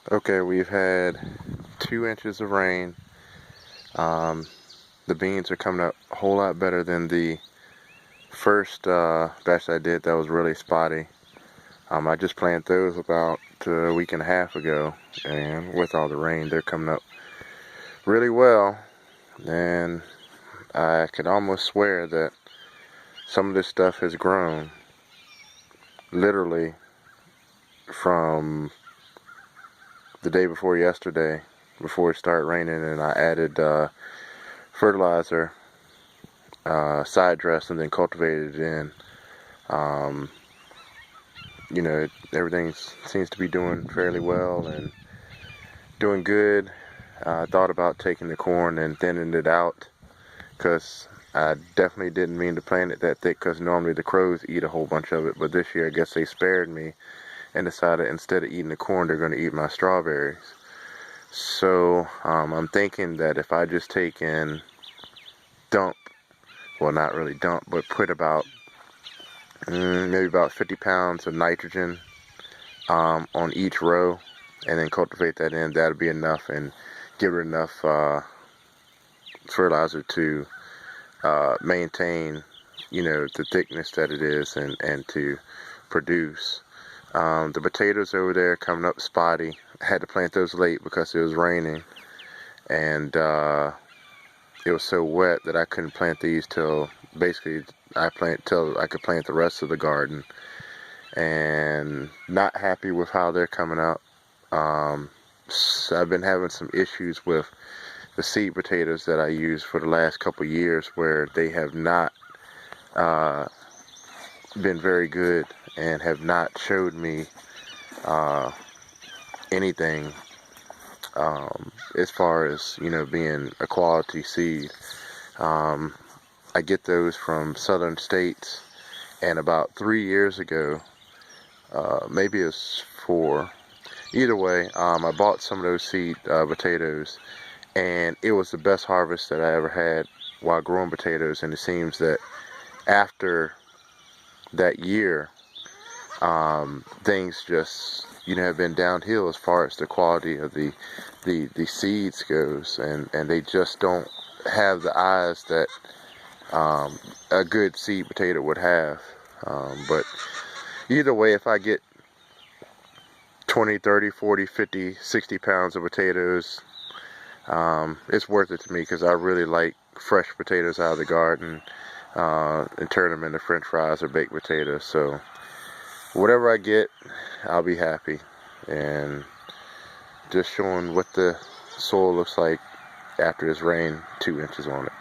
Okay, we've had 2 inches of rain. Um, the beans are coming up a whole lot better than the first batch I did that was really spotty. I just planted those about a week and a half ago, and with all the rain, they're coming up really well. And I could almost swear that some of this stuff has grown literally from the day before yesterday, before it started raining, and I added fertilizer, side dress, and then cultivated it in. Um, everything seems to be doing fairly well and doing good. I thought about taking the corn and thinning it out because I definitely didn't mean to plant it that thick because normally the crows eat a whole bunch of it, but this year I guess they spared me and decided instead of eating the corn, they're going to eat my strawberries. So I'm thinking that if I just take and dump, well, not really dump, but put about maybe about 50 pounds of nitrogen on each row and then cultivate that in, that'll be enough, and give it enough fertilizer to maintain, the thickness that it is, and to produce. The potatoes over there coming up spotty. I had to plant those late because it was raining, and it was so wet that I couldn't plant these till basically till I could plant the rest of the garden. And not happy with how they're coming out. So I've been having some issues with the seed potatoes that I use for the last couple years, where they have not uh, been very good and have not showed me uh, anything as far as being a quality seed. Um, I get those from Southern States, and about 3 years ago, maybe it's 4. Either way, I bought some of those seed potatoes, and it was the best harvest that I ever had while growing potatoes. And it seems that after that year, things just have been downhill as far as the quality of the seeds goes, and they just don't have the eyes that a good seed potato would have. But either way, if I get 20, 30, 40, 50, 60 pounds of potatoes, it's worth it to me because I really like fresh potatoes out of the garden, and turn them into french fries or baked potatoes. So whatever I get, I'll be happy. And just showing what the soil looks like after this rain, 2 inches on it.